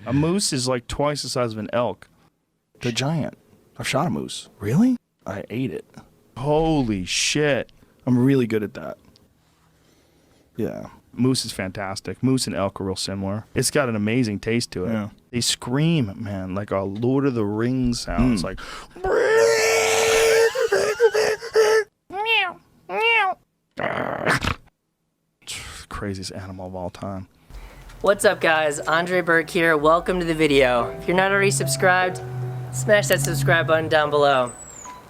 A moose is like twice the size of an elk. They're giant. I've shot a moose. Really? I ate it. Holy shit. I'm really good at that. Yeah. Moose is fantastic. Moose and elk are real similar. It's got an amazing taste to it. Yeah. They scream, man, like a Lord of the Rings sound. It's like... Craziest animal of all time. What's up, guys? Andre Burke here. Welcome to the video. If you're not already subscribed, smash that subscribe button down below.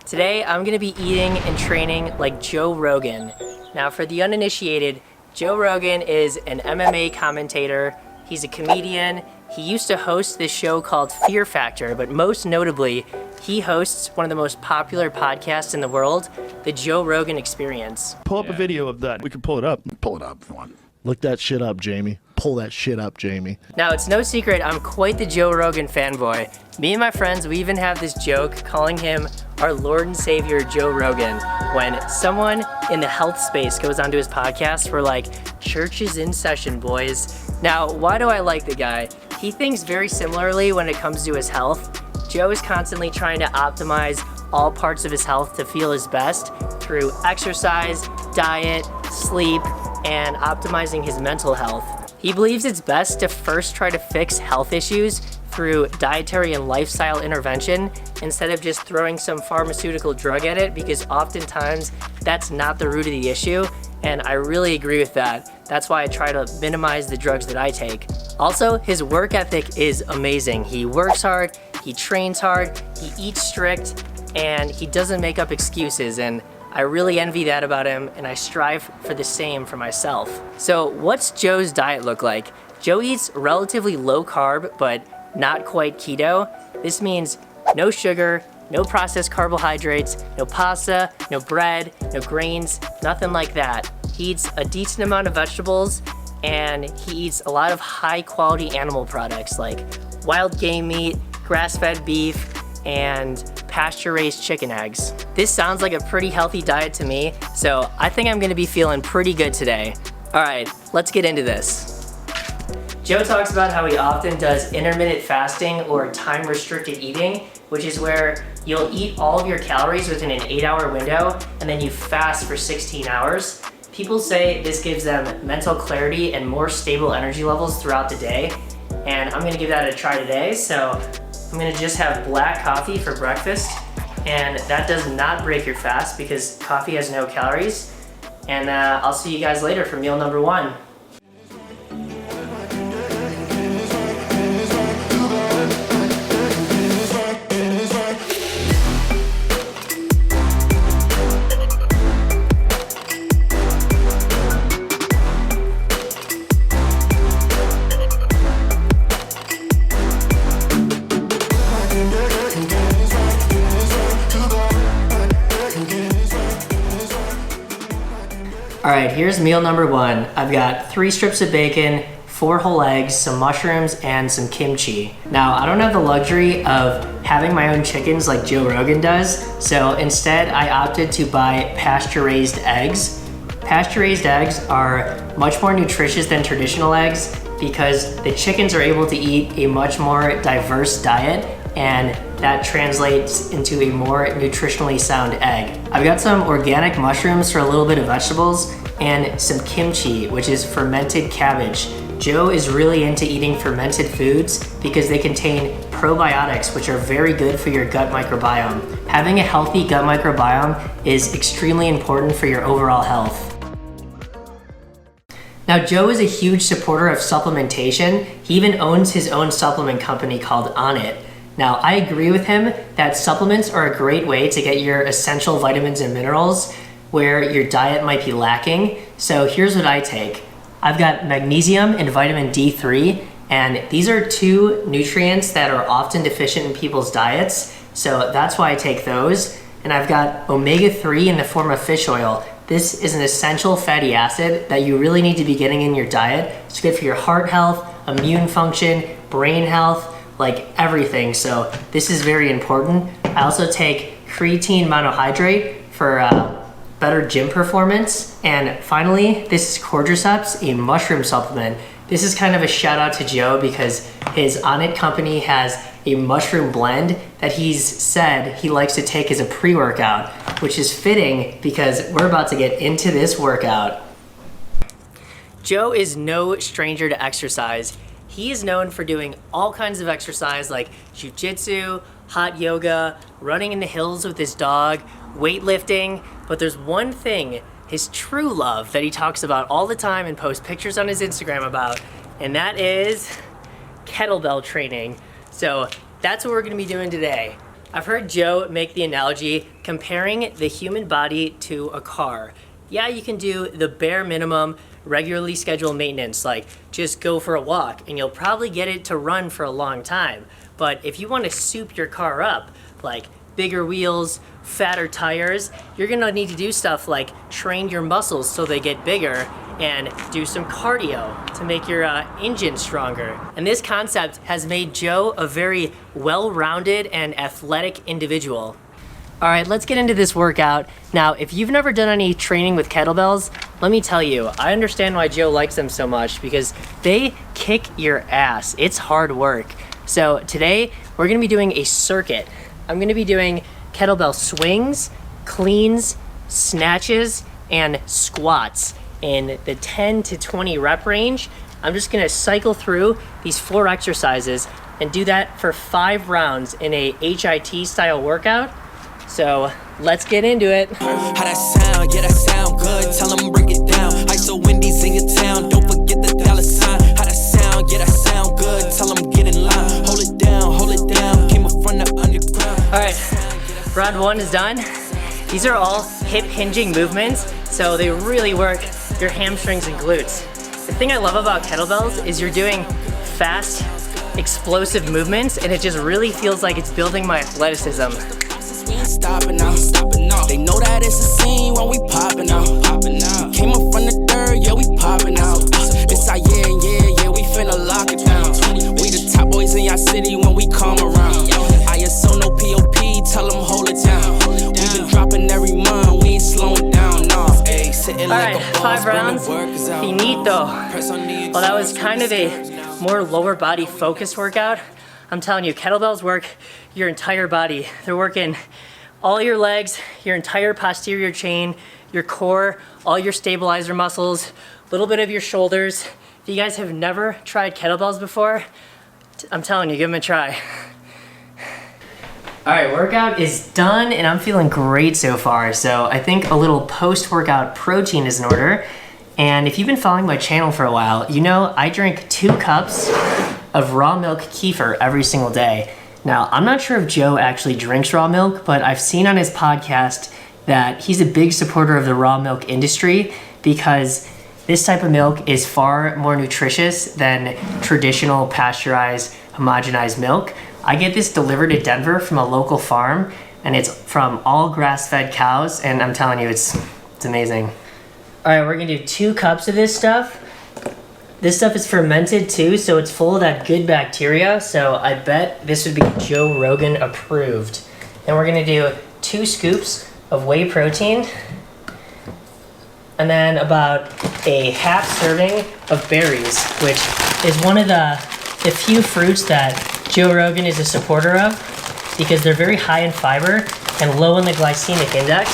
Today, I'm gonna be eating and training like Joe Rogan. Now, for the uninitiated, Joe Rogan is an MMA commentator. He's a comedian. He used to host this show called Fear Factor, but most notably, he hosts one of the most popular podcasts in the world, the Joe Rogan Experience. Pull up a video of that. We can pull it up. Pull it up if you want. Look that shit up, Jamie. Pull that shit up, Jamie. Now, it's no secret I'm quite the Joe Rogan fanboy. Me and my friends, we even have this joke calling him our Lord and Savior Joe Rogan. When someone in the health space goes onto his podcast, we're like, church is in session, boys. Now, why do I like the guy? He thinks very similarly when it comes to his health. Joe is constantly trying to optimize all parts of his health to feel his best through exercise, diet, sleep, and optimizing his mental health. He believes it's best to first try to fix health issues through dietary and lifestyle intervention instead of just throwing some pharmaceutical drug at it, because oftentimes that's not the root of the issue, and I really agree with that. That's why I try to minimize the drugs that I take. Also, his work ethic is amazing. He works hard, he trains hard, he eats strict, and he doesn't make up excuses, and I really envy that about him, and I strive for the same for myself. So what's Joe's diet look like? Joe eats relatively low carb, but not quite keto. This means no sugar, no processed carbohydrates, no pasta, no bread, no grains, nothing like that. He eats a decent amount of vegetables, and he eats a lot of high quality animal products like wild game meat, grass-fed beef, and pasture-raised chicken eggs. This sounds like a pretty healthy diet to me, so I think I'm gonna be feeling pretty good today. All right, let's get into this. Joe talks about how he often does intermittent fasting or time-restricted eating, which is where you'll eat all of your calories within an 8-hour window and then you fast for 16 hours. People say this gives them mental clarity and more stable energy levels throughout the day, and I'm gonna give that a try today. So I'm gonna just have black coffee for breakfast, and that does not break your fast because coffee has no calories. And I'll see you guys later for meal number 1. All right, here's meal number 1. I've got 3 strips of bacon, 4 whole eggs, some mushrooms, and some kimchi. Now, I don't have the luxury of having my own chickens like Joe Rogan does, so instead I opted to buy pasture-raised eggs. Pasture-raised eggs are much more nutritious than traditional eggs because the chickens are able to eat a much more diverse diet, and that translates into a more nutritionally sound egg. I've got some organic mushrooms for a little bit of vegetables and some kimchi, which is fermented cabbage. Joe is really into eating fermented foods because they contain probiotics, which are very good for your gut microbiome. Having a healthy gut microbiome is extremely important for your overall health. Now, Joe is a huge supporter of supplementation. He even owns his own supplement company called On It. Now, I agree with him that supplements are a great way to get your essential vitamins and minerals where your diet might be lacking. So here's what I take. I've got magnesium and vitamin D3, and these are 2 nutrients that are often deficient in people's diets. So that's why I take those. And I've got omega-3 in the form of fish oil. This is an essential fatty acid that you really need to be getting in your diet. It's good for your heart health, immune function, brain health, like everything. So this is very important. I also take creatine monohydrate for better gym performance. And finally, this is Cordyceps, a mushroom supplement. This is kind of a shout out to Joe because his On It company has a mushroom blend that he's said he likes to take as a pre-workout, which is fitting because we're about to get into this workout. Joe is no stranger to exercise. He is known for doing all kinds of exercise like jiu-jitsu, hot yoga, running in the hills with his dog, weightlifting, but there's one thing, his true love, that he talks about all the time and posts pictures on his Instagram about, and that is kettlebell training. So that's what we're gonna be doing today. I've heard Joe make the analogy comparing the human body to a car. Yeah, you can do the bare minimum, regularly scheduled maintenance, like just go for a walk and you'll probably get it to run for a long time. But if you want to soup your car up, like bigger wheels, fatter tires, you're gonna need to do stuff like train your muscles so they get bigger and do some cardio to make your engine stronger. And this concept has made Joe a very well-rounded and athletic individual. All right, let's get into this workout. Now, if you've never done any training with kettlebells, let me tell you, I understand why Joe likes them so much because they kick your ass. It's hard work. So today, we're gonna be doing a circuit. I'm gonna be doing kettlebell swings, cleans, snatches, and squats in the 10 to 20 rep range. I'm just gonna cycle through these 4 exercises and do that for 5 rounds in a HIT style workout. So let's get into it. How that sound? Yeah, that sound good. Tell them break it down. ISO Wendy's in your town. Don't forget the dollar sign. How that sound? Yeah, that sound good. Tell them get in line. Hold it down, hold it down. Came up from the underground. All right, round 1 is done. These are all hip hinging movements, so they really work your hamstrings and glutes. The thing I love about kettlebells is you're doing fast, explosive movements, and it just really feels like it's building my athleticism. We ain't stopping now, stopping now. They know that it's a scene when we popping out, popping out. Came up from the dirt, yeah, we popping out. This our year, yeah, we finna lock it down. We the top boys in your city when we come around. ISO no POP, tell them hold it down. We been dropping every month, we ain't slowing down, nah. Ay, sitting All like right, a boss, 5 rounds, finito. Press on the Well, that was kind of a more lower body focused workout. I'm telling you, kettlebells work your entire body. They're working all your legs, your entire posterior chain, your core, all your stabilizer muscles, a little bit of your shoulders. If you guys have never tried kettlebells before, I'm telling you, give them a try. All right, workout is done and I'm feeling great so far. So I think a little post-workout protein is in order. And if you've been following my channel for a while, you know I drink 2 cups of raw milk kefir every single day. Now, I'm not sure if Joe actually drinks raw milk, but I've seen on his podcast that he's a big supporter of the raw milk industry because this type of milk is far more nutritious than traditional pasteurized, homogenized milk. I get this delivered to Denver from a local farm, and it's from all grass-fed cows, and I'm telling you, it's amazing. All right, we're gonna do 2 cups of this stuff. This stuff is fermented too, so it's full of that good bacteria, so I bet this would be Joe Rogan approved. And we're gonna do 2 scoops of whey protein, and then about a half serving of berries, which is one of the few fruits that Joe Rogan is a supporter of because they're very high in fiber and low in the glycemic index.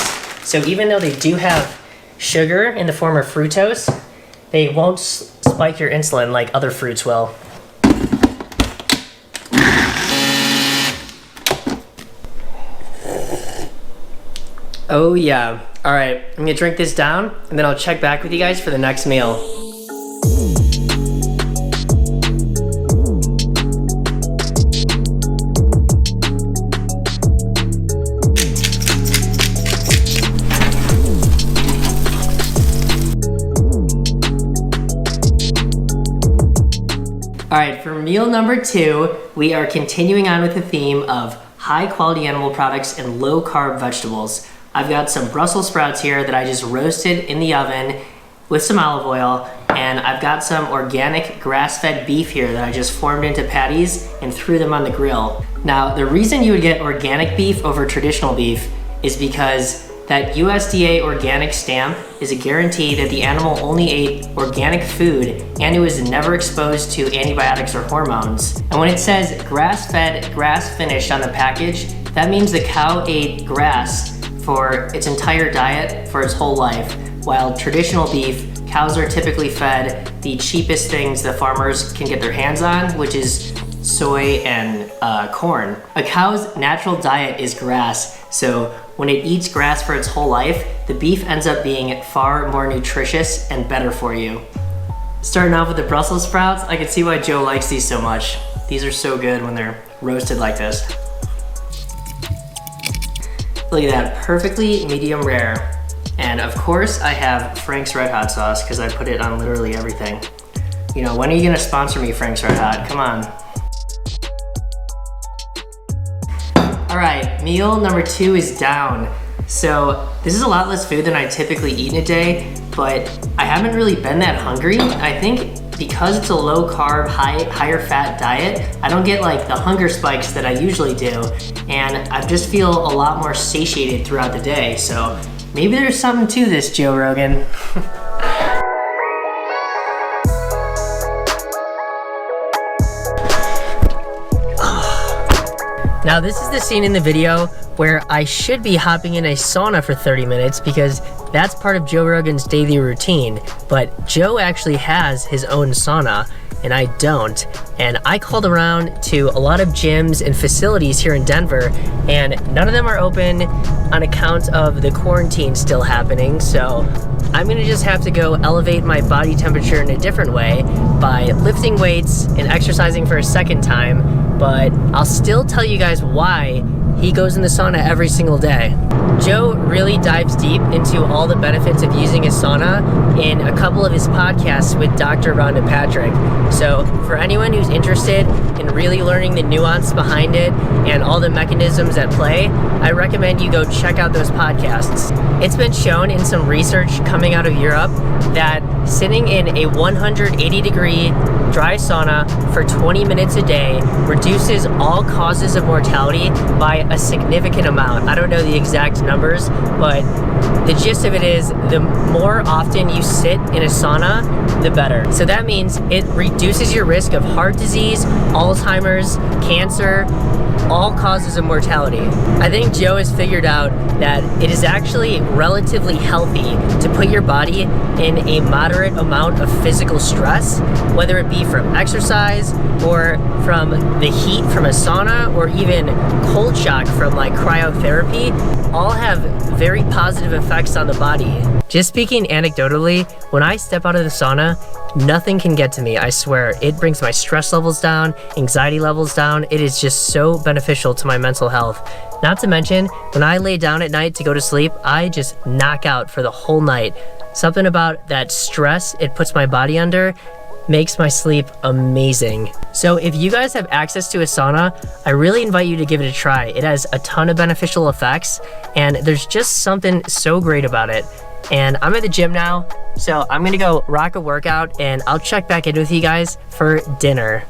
So even though they do have sugar in the form of fructose, they won't spike your insulin like other fruits will. Oh yeah. All right, I'm gonna drink this down and then I'll check back with you guys for the next meal. All right, for meal number 2, we are continuing on with the theme of high quality animal products and low carb vegetables. I've got some Brussels sprouts here that I just roasted in the oven with some olive oil, and I've got some organic grass-fed beef here that I just formed into patties and threw them on the grill. Now, the reason you would get organic beef over traditional beef is because That USDA organic stamp is a guarantee that the animal only ate organic food and it was never exposed to antibiotics or hormones. And when it says grass-fed, grass-finished on the package, that means the cow ate grass for its entire diet for its whole life. While traditional beef, cows are typically fed the cheapest things the farmers can get their hands on, which is soy and corn. A cow's natural diet is grass, so when it eats grass for its whole life, the beef ends up being far more nutritious and better for you. Starting off with the Brussels sprouts, I can see why Joe likes these so much. These are so good when they're roasted like this. Look at that, perfectly medium rare. And of course I have Frank's Red Hot sauce because I put it on literally everything. You know, when are you gonna sponsor me, Frank's Red Hot? Come on. All right, meal number 2 is down. So this is a lot less food than I typically eat in a day, but I haven't really been that hungry. I think because it's a low carb, higher fat diet, I don't get like the hunger spikes that I usually do. And I just feel a lot more satiated throughout the day. So maybe there's something to this, Joe Rogan. Now this is the scene in the video where I should be hopping in a sauna for 30 minutes because that's part of Joe Rogan's daily routine, but Joe actually has his own sauna and I don't. And I called around to a lot of gyms and facilities here in Denver and none of them are open on account of the quarantine still happening, so I'm gonna just have to go elevate my body temperature in a different way by lifting weights and exercising for a second time, but I'll still tell you guys why he goes in the sauna every single day. Joe really dives deep into all the benefits of using a sauna in a couple of his podcasts with Dr. Rhonda Patrick. So for anyone who's interested in really learning the nuance behind it and all the mechanisms at play, I recommend you go check out those podcasts. It's been shown in some research coming out of Europe that sitting in a 180-degree dry sauna for 20 minutes a day reduces all causes of mortality by a significant amount. I don't know the exact numbers, but the gist of it is the more often you sit in a sauna, the better. So that means it reduces your risk of heart disease, Alzheimer's, cancer, all causes of mortality. I think Joe has figured out that it is actually relatively healthy to put your body in a moderate amount of physical stress, whether it be from exercise or from the heat from a sauna or even cold shock from like cryotherapy, all have very positive effects on the body. Just speaking anecdotally, when I step out of the sauna, nothing can get to me, I swear. It brings my stress levels down, anxiety levels down. It is just so beneficial to my mental health. Not to mention, when I lay down at night to go to sleep, I just knock out for the whole night. Something about that stress it puts my body under makes my sleep amazing. So if you guys have access to a sauna, I really invite you to give it a try. It has a ton of beneficial effects, and there's just something so great about it. And I'm at the gym now, so I'm gonna go rock a workout and I'll check back in with you guys for dinner.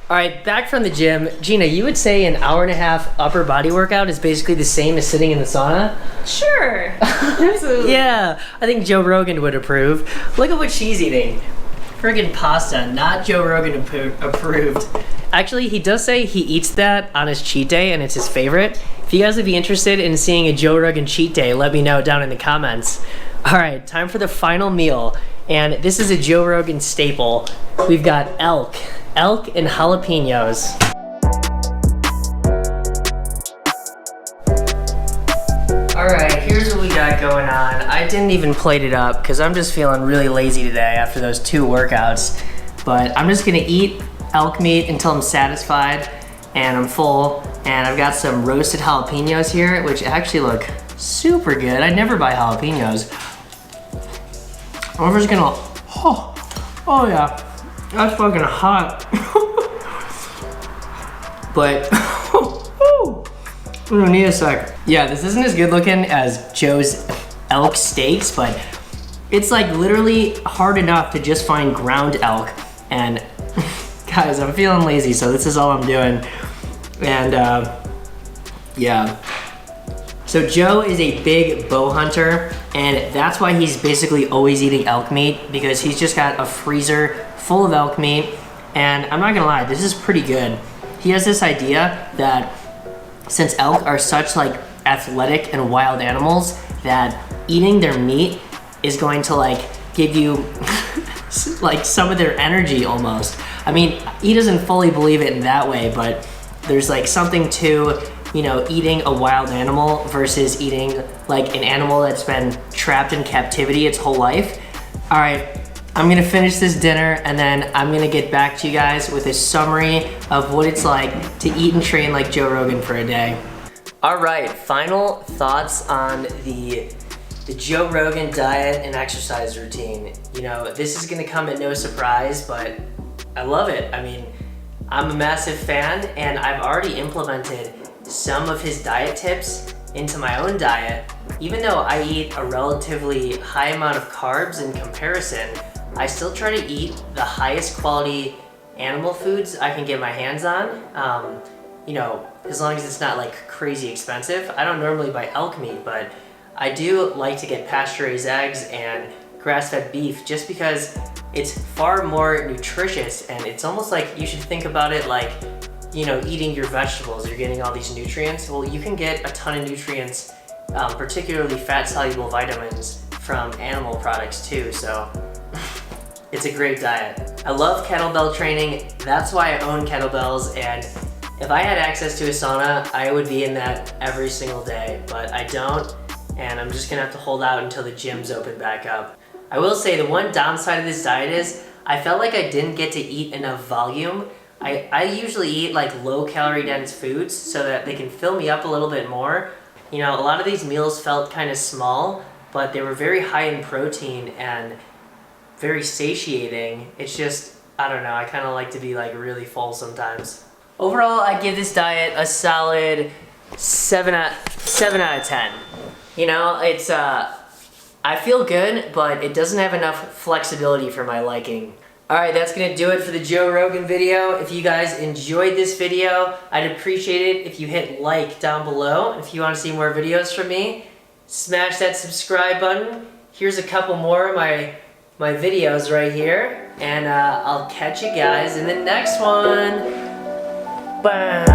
All right, back from the gym. Gina, you would say an hour and a half upper body workout is basically the same as sitting in the sauna? Sure, absolutely. Yeah, I think Joe Rogan would approve. Look at what she's eating. Friggin' pasta, not Joe Rogan approved. Actually, he does say he eats that on his cheat day and it's his favorite. If you guys would be interested in seeing a Joe Rogan cheat day, let me know down in the comments. All right, time for the final meal. And this is a Joe Rogan staple. We've got elk and jalapenos. All right, here's what we got going on. I didn't even plate it up because I'm just feeling really lazy today after those 2 workouts. But I'm just gonna eat elk meat until I'm satisfied and I'm full. And I've got some roasted jalapenos here, which actually look super good. I never buy jalapenos. I'm just gonna, oh yeah, that's fucking hot. But, we don't need a sec. Yeah, this isn't as good looking as Joe's elk steaks, but it's like literally hard enough to just find ground elk. And guys, I'm feeling lazy, so this is all I'm doing. And yeah, So Joe is a big bow hunter, and that's why he's basically always eating elk meat, because he's just got a freezer full of elk meat. And I'm not gonna lie, this is pretty good. He has this idea that since elk are such like athletic and wild animals, that eating their meat is going to like give you like some of their energy almost. I mean, he doesn't fully believe it in that way, but there's like something to, you know, eating a wild animal versus eating like an animal that's been trapped in captivity its whole life. All right, I'm gonna finish this dinner and then I'm gonna get back to you guys with a summary of what it's like to eat and train like Joe Rogan for a day. All right, final thoughts on the Joe Rogan diet and exercise routine. You know, this is gonna come at no surprise, but I love it. I mean, I'm a massive fan and I've already implemented some of his diet tips into my own diet. Even though I eat a relatively high amount of carbs in comparison, I still try to eat the highest quality animal foods I can get my hands on. You know, as long as it's not like crazy expensive. I don't normally buy elk meat, but I do like to get pasture-raised eggs and grass-fed beef just because it's far more nutritious, and it's almost like you should think about it like, you know, eating your vegetables. You're getting all these nutrients. Well, you can get a ton of nutrients, particularly fat-soluble vitamins, from animal products too, so it's a great diet. I love kettlebell training. That's why I own kettlebells, and if I had access to a sauna, I would be in that every single day, but I don't, and I'm just gonna have to hold out until the gyms open back up. I will say the one downside of this diet is I felt like I didn't get to eat enough volume. I usually eat like low calorie dense foods so that they can fill me up a little bit more. You know, a lot of these meals felt kind of small, but they were very high in protein and very satiating. It's just, I don't know, I kind of like to be like really full sometimes. Overall, I give this diet a solid 7 out of 10. You know, it's, I feel good, but it doesn't have enough flexibility for my liking. Alright, that's gonna do it for the Joe Rogan video. If you guys enjoyed this video, I'd appreciate it if you hit like down below. And if you want to see more videos from me, smash that subscribe button. Here's a couple more of my videos right here. And I'll catch you guys in the next one. Bye.